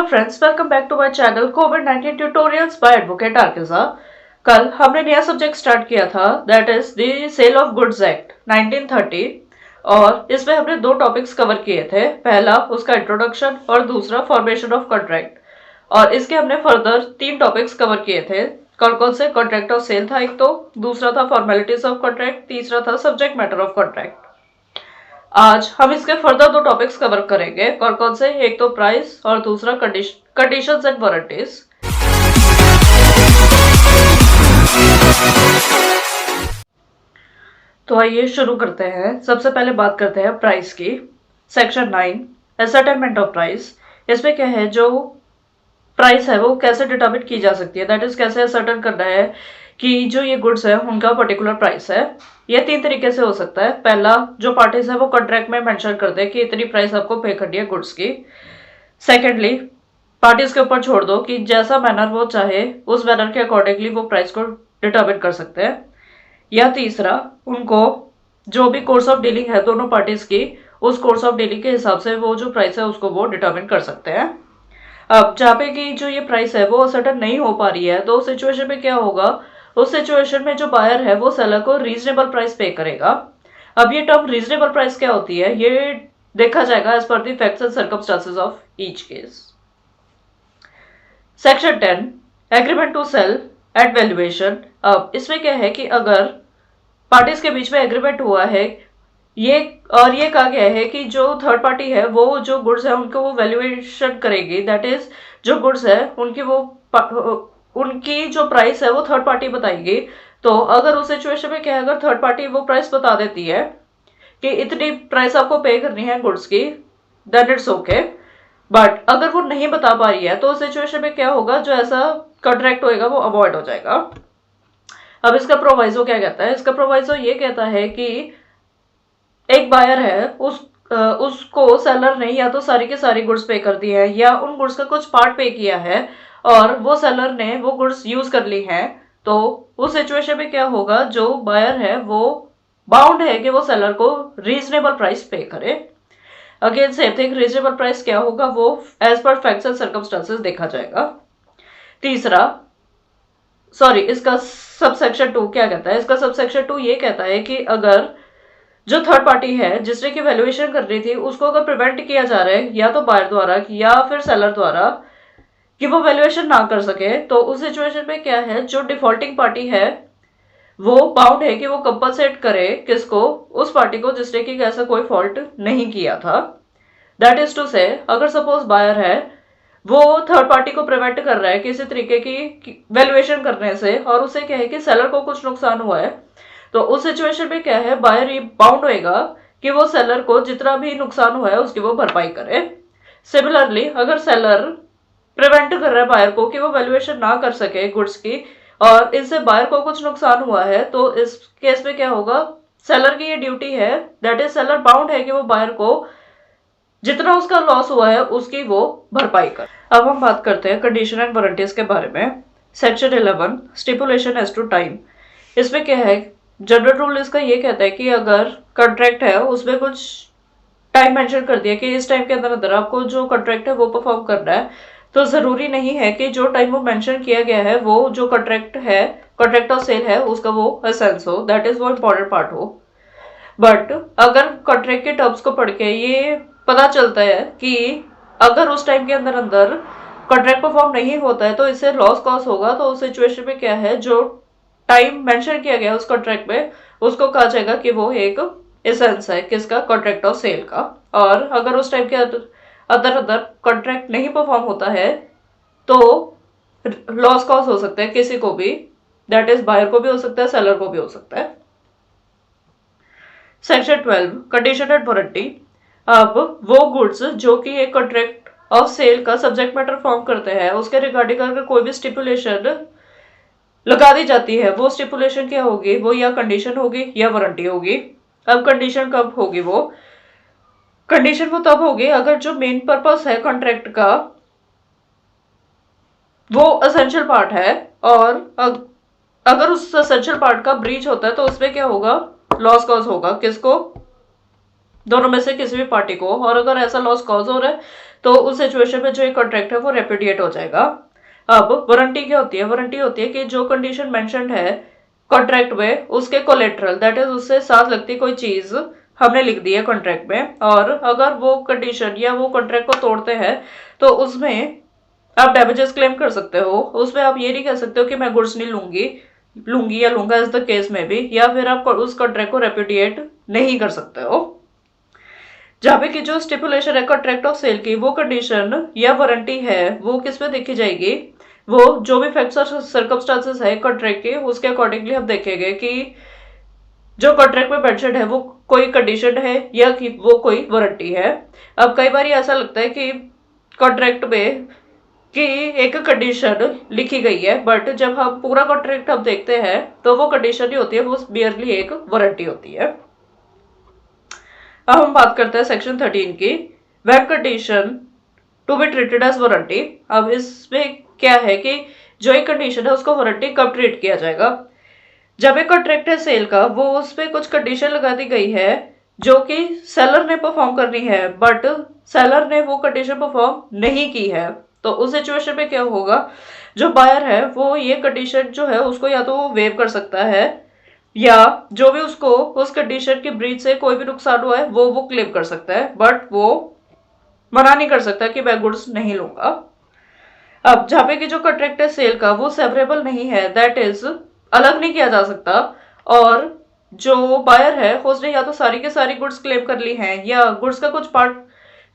Friends, welcome back to my channel कोविड-19 tutorials by advocate RK Jha. कल हमने नया सब्जेक्ट स्टार्ट किया था, that is the sale of goods act 1930 और इसमें हमने दो टॉपिक्स कवर किए थे। पहला उसका इंट्रोडक्शन और दूसरा फॉर्मेशन ऑफ कॉन्ट्रैक्ट। और इसके हमने फर्दर तीन टॉपिक्स कवर किए थे। कौन कौन से? कॉन्ट्रैक्ट ऑफ सेल था एक, तो दूसरा था फॉर्मेलिटीज ऑफ कॉन्ट्रैक्ट, तीसरा था सब्जेक्ट मैटर ऑफ कॉन्ट्रैक्ट। आज हम इसके फर्दर दो टॉपिक्स कवर करेंगे। कौन कौन से? एक तो प्राइस और दूसरा कंडीशंस एंड वारंटीज। तो आइए शुरू करते हैं। सबसे पहले बात करते हैं प्राइस की। Section 9 ascertainment of price. इसमें क्या है, जो प्राइस है वो कैसे डिटरमिन की जा सकती है, दैट इज कैसे असर्टेन करना है कि जो ये गुड्स है उनका पर्टिकुलर प्राइस है। ये तीन तरीके से हो सकता है। पहला, जो पार्टीज है वो कॉन्ट्रैक्ट में मेंशन कर दे कि इतनी प्राइस आपको पे करनी है गुड्स की। सेकेंडली, पार्टीज के ऊपर छोड़ दो कि जैसा मैनर वो चाहे उस मैनर के अकॉर्डिंगली वो प्राइस को डिटरमिन कर सकते हैं। या तीसरा, उनको जो भी कोर्स ऑफ डीलिंग है दोनों पार्टीज की, उस कोर्स ऑफ डीलिंग के हिसाब से वो जो प्राइस है उसको वो डिटरमिन कर सकते हैं। अब जहाँ पे कि जो ये प्राइस है वो सर्टन नहीं हो पा रही है, तो उस सिचुएशन में क्या होगा? उस सिचुएशन में जो बायर है वो सेलर को रीजनेबल प्राइस पे करेगा। अब ये टर्म रीजनेबल प्राइस क्या होती है ये देखा जाएगा as per the facts and circumstances of each case. Section 10 agreement to sell at valuation. अब इसमें क्या है कि अगर पार्टीज के बीच में एग्रीमेंट हुआ है ये कहा गया है कि जो थर्ड पार्टी है वो जो गुड्स है उनको वो वैल्यूएशन करेगी, दैट इज जो गुड्स है उनकी जो प्राइस है वो थर्ड पार्टी बताएगी। तो अगर उस सिचुएशन में क्या है, अगर थर्ड पार्टी वो प्राइस बता देती है कि इतनी प्राइस आपको पे करनी है गुड्स की, देन इट्स ओके। बट अगर वो नहीं बता पा रही है तो उस सिचुएशन में क्या होगा, जो ऐसा कॉन्ट्रैक्ट होएगा वो अवॉइड हो जाएगा। अब इसका प्रोवाइजो क्या कहता है? इसका प्रोवाइजो ये कहता है कि एक बायर है, उसको सेलर ने या तो सारी की सारी गुड्स पे कर दी है या उन गुड्स का कुछ पार्ट पे किया है और वो सेलर ने वो गुड्स यूज कर ली हैं। तो उस सिचुएशन में क्या होगा, जो बायर है वो बाउंड है कि वो सेलर को रीजनेबल प्राइस पे करे। Again same thing, reasonable price क्या होगा वो as per facts and circumstances देखा जाएगा। तीसरा, सॉरी, इसका सबसेक्शन 2 क्या कहता है? इसका सबसेक्शन 2 ये कहता है कि अगर जो थर्ड पार्टी है जिसने की वैल्यूएशन कर रही थी उसको अगर प्रिवेंट किया जा रहा है या तो बायर द्वारा या फिर सेलर द्वारा कि वो वैल्यूएशन ना कर सके, तो उस सिचुएशन में क्या है, जो डिफॉल्टिंग पार्टी है वो बाउंड है कि वो कंपनसेट करे किसको? उस पार्टी को जिसने कि ऐसा कोई फॉल्ट नहीं किया था। दैट इज टू से, अगर सपोज बायर है वो थर्ड पार्टी को प्रिवेंट कर रहा है किसी तरीके की वैल्यूएशन करने से और उसे क्या है कि सेलर को कुछ नुकसान हुआ है, तो उस सिचुएशन में क्या है, बायर ये बाउंड होएगा कि वो सेलर को जितना भी नुकसान हुआ है उसकी वो भरपाई करे। सिमिलरली, अगर सेलर प्रिवेंट कर रहा है बायर को कि वो वैल्यूएशन ना कर सके गुड्स की और इससे बायर को कुछ नुकसान हुआ है, तो इस केस में क्या होगा, सेलर की ये ड्यूटी है, दैट इज सेलर बाउंड है कि वो बायर को जितना उसका लॉस हुआ है उसकी वो भरपाई कर। अब हम बात करते हैं कंडीशन एंड वारंटीज के बारे में। Section 11 stipulation as to time. इसमें क्या है, जनरल रूल इसका ये कहता है कि अगर कॉन्ट्रैक्ट है उसमें कुछ टाइम मेंशन कर दिया कि इस टाइम के अंदर अंदर आपको जो कॉन्ट्रैक्ट है वो परफॉर्म करना है, तो जरूरी नहीं है कि जो टाइम वो मेंशन किया गया है वो जो कॉन्ट्रैक्ट है, कॉन्ट्रैक्ट ऑफ सेल है, उसका वो एसेंस हो, दैट इज वो इम्पोर्टेंट पार्ट हो। बट अगर कॉन्ट्रैक्ट के टर्म्स को पढ़ के ये पता चलता है कि अगर उस टाइम के अंदर अंदर कॉन्ट्रैक्ट परफॉर्म नहीं होता है तो इससे लॉस कॉज होगा, तो उस सिचुएशन में क्या है, जो टाइम मेंशन किया गया उस कॉन्ट्रैक्ट में उसको कहा जाएगा कि वो एक एसेंस है किसका? कॉन्ट्रैक्ट ऑफ सेल का। और अगर उस टाइम के अंदर अंदर कॉन्ट्रैक्ट नहीं परफॉर्म होता है तो लॉस कॉज हो सकता है किसी को भी, दैट इज बायर को भी हो सकता है, सेलर को भी हो सकता है। Section 12 condition and warranty. अब वो गुड्स जो कि एक कॉन्ट्रैक्ट ऑफ सेल का सब्जेक्ट मैटर फॉर्म करते हैं उसके रिगार्डिंग अगर कोई भी स्टिपुलेशन लगा दी जाती है, वो स्टिपुलेशन क्या होगी, वो या कंडीशन होगी या वारंटी होगी। अब कंडीशन कब होगी? वो कंडीशन वो तब होगी अगर जो मेन पर्पस है कॉन्ट्रैक्ट का वो एसेंशियल पार्ट है और अगर उस एसेंशियल पार्ट का ब्रीच होता है तो उसमें क्या होगा, लॉस कॉज होगा किसको? दोनों में से किसी भी पार्टी को। और अगर ऐसा लॉस कॉज हो रहा है तो उस सिचुएशन में जो एक कॉन्ट्रैक्ट है वो रेपुडिएट हो जाएगा। अब वारंटी क्या होती है? वारंटी होती है कि जो कंडीशन मेंशन्ड है कॉन्ट्रैक्ट में, उसके कोलेट्रल दैट इज उससे साथ लगती कोई चीज हमने लिख दी है कॉन्ट्रैक्ट में, और अगर वो कंडीशन या वो कॉन्ट्रैक्ट को तोड़ते हैं तो उसमें आप डैमेजेस क्लेम कर सकते हो। उसमें आप ये नहीं कह सकते हो कि मैं गुड्स नहीं लूंगी या लूंगा इस द केस में भी, या फिर आप उस कॉन्ट्रैक्ट को रेपुडिएट नहीं कर सकते हो। जहाँ पे की जो स्टिपुलेशन है कॉन्ट्रैक्ट ऑफ सेल की, वो कंडीशन या वारंटी है वो किस में देखी जाएगी? वो जो भी फैक्ट्स और सर्कमस्टांसेस है कॉन्ट्रैक्ट के, उसके अकॉर्डिंगली हम देखेंगे कि जो कॉन्ट्रैक्ट में मेंशन्ड है वो कोई कंडीशन है या कि वो कोई वारंटी है। अब कई बार ऐसा लगता है कि कॉन्ट्रैक्ट में कि एक कंडीशन लिखी गई है, बट जब हम पूरा कॉन्ट्रैक्ट हम देखते हैं तो वो कंडीशन नहीं होती है, वो बियरली एक वारंटी होती है। अब हम बात करते हैं सेक्शन 13 की, when condition to be treated as warranty. अब इसमें क्या है कि जो एक कंडीशन है उसको वारंटी कब ट्रीट किया जाएगा? जब एक कॉन्ट्रैक्ट है सेल का, वो उस पर कुछ कंडीशन लगा दी गई है जो कि सेलर ने परफॉर्म करनी है, बट सेलर ने वो कंडीशन परफॉर्म नहीं की है। तो उस सिचुएशन में क्या होगा? जो बायर है वो ये कंडीशन जो है उसको या तो वो वेव कर सकता है, या जो भी उसको उस कंडीशन की ब्रीच से कोई भी नुकसान हुआ है वो क्लेम कर सकता है, बट वो मना नहीं कर सकता कि मैं गुड्स नहीं लूंगा। अब जहाँ पे कि जो कॉन्ट्रैक्ट है सेल का वो सेवरेबल नहीं है, दैट इज अलग नहीं किया जा सकता, और जो बायर है उसने या तो सारी के सारी गुड्स क्लेम कर ली हैं या गुड्स का कुछ पार्ट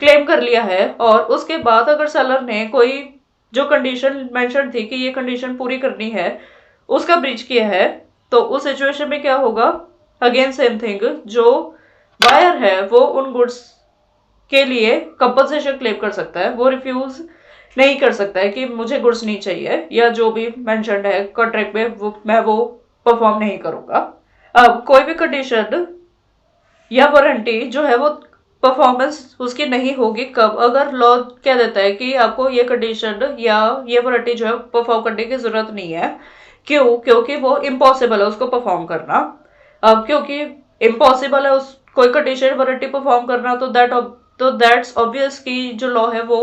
क्लेम कर लिया है, और उसके बाद अगर सेलर ने कोई जो कंडीशन मेंशन थी कि ये कंडीशन पूरी करनी है उसका ब्रीच किया है, तो उस सिचुएशन में क्या होगा? अगेन सेम थिंग, जो बायर है वो उन गुड्स के लिए कंपनसेशन क्लेम कर सकता है, वो रिफ्यूज नहीं कर सकता है कि मुझे गुड्स नहीं चाहिए, या जो भी मेंशन्ड है कॉन्ट्रैक्ट में मैं वो परफॉर्म नहीं करूंगा। अब कोई भी कंडीशन या वारंटी जो है वो परफॉर्मेंस उसकी नहीं होगी कब? अगर लॉ क्या देता है कि आपको ये कंडीशन या ये वारंटी जो है परफॉर्म करने की जरूरत नहीं है। क्यों? क्योंकि वो इम्पॉसिबल है उसको परफॉर्म करना। अब क्योंकि इम्पॉसिबल है उस कोई कंडीशन वारंटी परफॉर्म करना, तो दैट्स ऑब्वियस कि जो लॉ है वो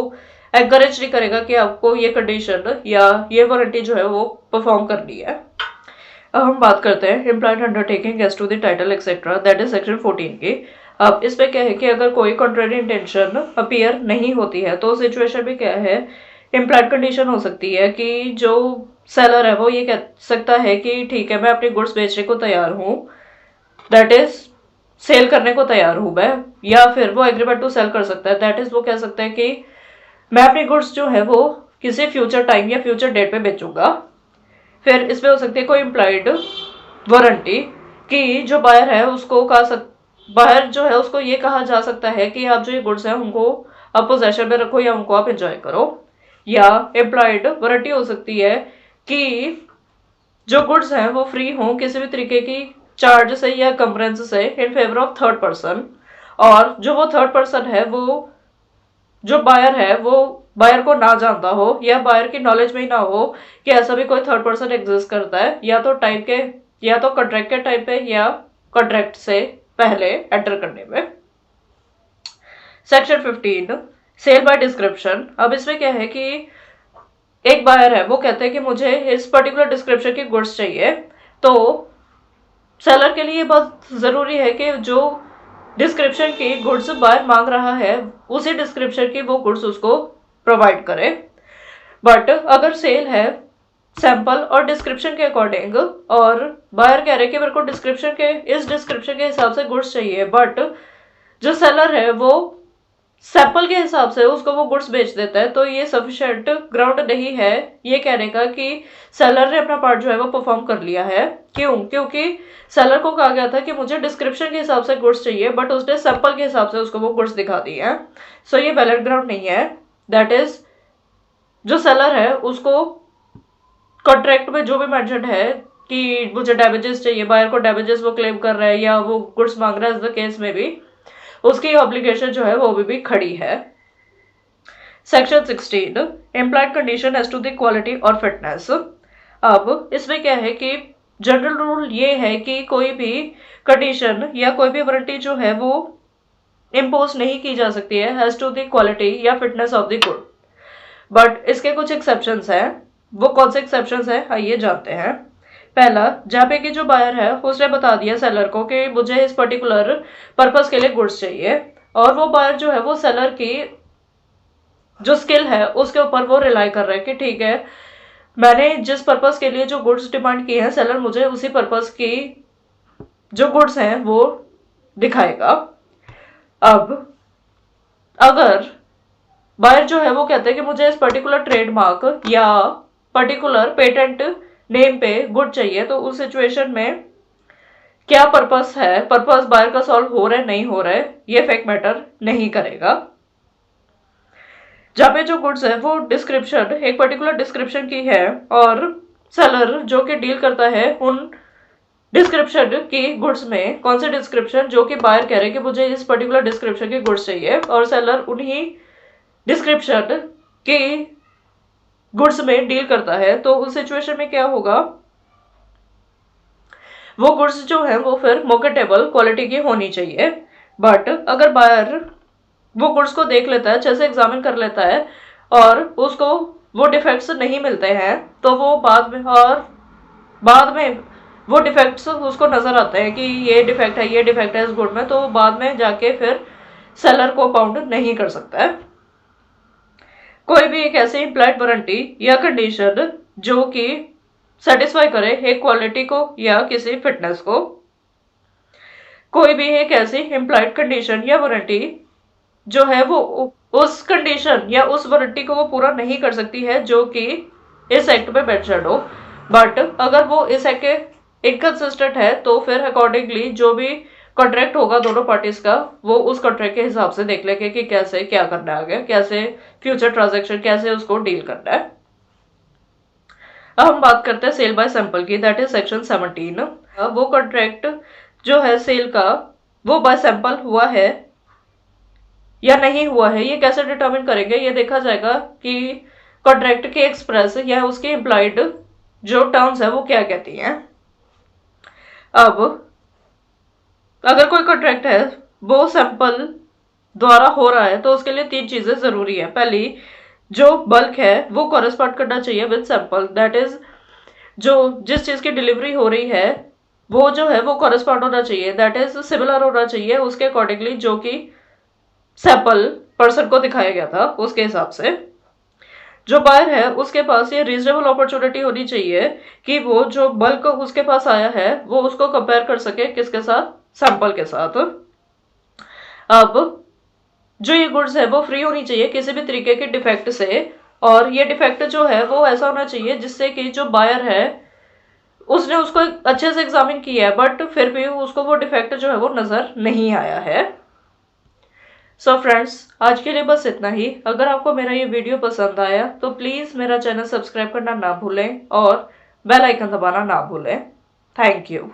एनकरेज नहीं करेगा कि आपको ये कंडीशन या ये वारंटी जो है वो परफॉर्म करनी है। अब हम बात करते हैं implied undertaking as to the title etcetera, that is section 14 की। अब इस पे क्या है कि अगर कोई कॉन्ट्रैरी इंटेंशन अपीयर नहीं होती है तो सिचुएशन में क्या है, इम्प्लॉयड कंडीशन हो सकती है कि जो सेलर है वो ये कह सकता है कि ठीक है मैं अपनी गुड्स बेचने को तैयार हूँ, दैट इज सेल करने को तैयार हूँ मैं, या फिर वो एग्रीमेंट टू सेल कर सकता है, दैट इज वो कह सकता है कि मैं अपनी गुड्स जो है वो किसी फ्यूचर टाइम या फ्यूचर डेट पे बेचूंगा। फिर इसमें हो सकती है कोई इम्प्लॉयड वारंटी कि जो बायर है उसको बायर जो है उसको ये कहा जा सकता है कि आप जो ये गुड्स हैं उनको आप पोजेशन में रखो या उनको आप एंजॉय करो। या एम्प्लॉयड वारंटी हो सकती है कि जो गुड्स हैं वो फ्री हों किसी भी तरीके की चार्ज से या कंपरेंस से in favour of third person, और जो वो थर्ड पर्सन है वो जो बायर है वो बायर को ना जानता हो या बायर की नॉलेज में ही ना हो कि ऐसा भी कोई थर्ड पर्सन एग्जिस्ट करता है, या तो कॉन्ट्रैक्ट के टाइम पे या कॉन्ट्रैक्ट से पहले एंटर करने में। Section 15 sale by description. अब इसमें क्या है कि एक बायर है वो कहते हैं कि मुझे इस पर्टिकुलर डिस्क्रिप्शन की गुड्स चाहिए, तो सेलर के लिए बहुत जरूरी है कि जो डिस्क्रिप्शन की गुड्स बायर मांग रहा है उसी डिस्क्रिप्शन की वो गुड्स उसको प्रोवाइड करे। बट अगर सेल है सैंपल और डिस्क्रिप्शन के अकॉर्डिंग, और बायर कह रहे कि मेरे को इस डिस्क्रिप्शन के हिसाब से गुड्स चाहिए, बट जो सेलर है वो सैंपल के हिसाब से उसको वो गुड्स बेच देता है, तो ये सफिशिएंट ग्राउंड नहीं है ये कहने का कि सेलर ने अपना पार्ट जो है वो परफॉर्म कर लिया है। क्यों? क्योंकि सेलर को कहा गया था कि मुझे डिस्क्रिप्शन के हिसाब से गुड्स चाहिए, बट उसने सैंपल के हिसाब से उसको वो गुड्स दिखा दी है। सो ये वैलिड ग्राउंड नहीं है। दैट इज जो सेलर है उसको कॉन्ट्रैक्ट में जो भी मेंशन है कि मुझे डैमेजेस चाहिए, बायर को डैमेजेस वो क्लेम कर रहा है या वो गुड्स मांग रहा है, इस द केस में भी उसकी ऑब्लिगेशन जो है वो भी खड़ी है। Section 16 implied condition as to the quality और फिटनेस। अब इसमें क्या है कि जनरल रूल ये है कि कोई भी कंडीशन या कोई भी वारंटी जो है वो इम्पोज नहीं की जा सकती है एज टू द क्वालिटी या fitness of the good. But इसके कुछ एक्सेप्शंस हैं। वो कौन से एक्सेप्शंस हैं आइए जानते हैं। पहला, जहाँ पे कि जो बायर है उसने बता दिया सेलर को कि मुझे इस पर्टिकुलर पर्पस के लिए गुड्स चाहिए, और वो बायर जो है वो सेलर की जो स्किल है उसके ऊपर वो रिलाई कर रहा है कि ठीक है, मैंने जिस पर्पस के लिए जो गुड्स डिमांड की है सेलर मुझे उसी पर्पस की जो गुड्स हैं वो दिखाएगा। अब अगर बायर जो है वो कहते हैं कि मुझे इस पर्टिकुलर ट्रेडमार्क या पर्टिकुलर पेटेंट नेम पे गुड चाहिए, तो उस सिचुएशन में क्या पर्पस है, पर्पस बायर का सॉल्व हो रहा है नहीं हो रहा है, ये फैक्ट मैटर नहीं करेगा। जहां पे जो गुड्स है वो डिस्क्रिप्शन एक पर्टिकुलर डिस्क्रिप्शन की है, और सेलर जो कि डील करता है उन डिस्क्रिप्शन की गुड्स में, कौन से डिस्क्रिप्शन जो कि बायर कह रहे हैं कि मुझे इस पर्टिकुलर डिस्क्रिप्शन की गुड्स चाहिए, और सेलर उन्हीं डिस्क्रिप्शन के गुड्स में डील करता है, तो उस सिचुएशन में क्या होगा, वो गुड्स जो है वो फिर मार्केटेबल क्वालिटी की होनी चाहिए। बट अगर बायर वो गुड्स को देख लेता है, अच्छे से एग्जामिन कर लेता है, और उसको वो डिफेक्ट्स नहीं मिलते हैं, तो वो बाद में वो डिफेक्ट्स उसको नजर आते हैं कि ये डिफेक्ट है इस गुड में, तो बाद में जाके फिर सेलर को अपाउंड नहीं कर सकता है। कोई भी एक ऐसी इम्प्लाइड वारंटी या कंडीशन जो कि सेटिस्फाई करे एक क्वालिटी को या किसी फिटनेस को, कोई भी एक ऐसी इम्प्लाइड कंडीशन या वारंटी जो है वो उस कंडीशन या उस वारंटी को वो पूरा नहीं कर सकती है जो कि इस एक्ट में मेंशन्ड हो। बट अगर वो इस एक्ट के इनकंसिस्टेंट है तो फिर अकॉर्डिंगली जो भी कॉन्ट्रैक्ट होगा दोनों पार्टीज का, वो उस कॉन्ट्रैक्ट के हिसाब से देख लेंगे कि कैसे क्या करना है आगे, कैसे फ्यूचर ट्रांजेक्शन कैसे उसको डील करना है। अब हम बात करते हैं सेल बाय सैंपल की, दैट इज सेक्शन 17। वो कॉन्ट्रैक्ट जो है सेल का वो बाय सैंपल हुआ है या नहीं हुआ है, ये कैसे डिटरमिन करेंगे, ये देखा जाएगा कि कॉन्ट्रैक्ट के एक्सप्रेस या उसके इम्प्लाइड जो टर्म्स है वो क्या कहती हैं। अब अगर कोई कॉन्ट्रैक्ट है वो सैंपल द्वारा हो रहा है तो उसके लिए 3 चीजें जरूरी है। पहली, जो बल्क है वो कॉरेस्पॉन्ड करना चाहिए विद सैंपल, दैट इज जो जिस चीज की डिलीवरी हो रही है वो जो है वो कॉरेस्पॉन्ड होना चाहिए, दैट इज सिमिलर होना चाहिए उसके अकॉर्डिंगली जो कि सैंपल पर्सन को दिखाया गया था उसके हिसाब से। जो बायर है उसके पास ये रीजनेबल अपॉर्चुनिटी होनी चाहिए कि वो जो बल्क उसके पास आया है वो उसको कंपेयर कर सके किसके साथ, सैंपल के साथ। अब जो ये गुड्स है वो फ्री होनी चाहिए किसी भी तरीके के डिफेक्ट से, और ये डिफेक्ट जो है वो ऐसा होना चाहिए जिससे कि जो बायर है उसने उसको अच्छे से एग्जामिन किया है बट फिर भी उसको वो डिफेक्ट जो है वो नजर नहीं आया है। सो फ्रेंड्स, आज के लिए बस इतना ही। अगर आपको मेरा ये वीडियो पसंद आया तो प्लीज़ मेरा चैनल सब्सक्राइब करना ना भूलें और बेल आइकन दबाना ना भूलें। Thank you.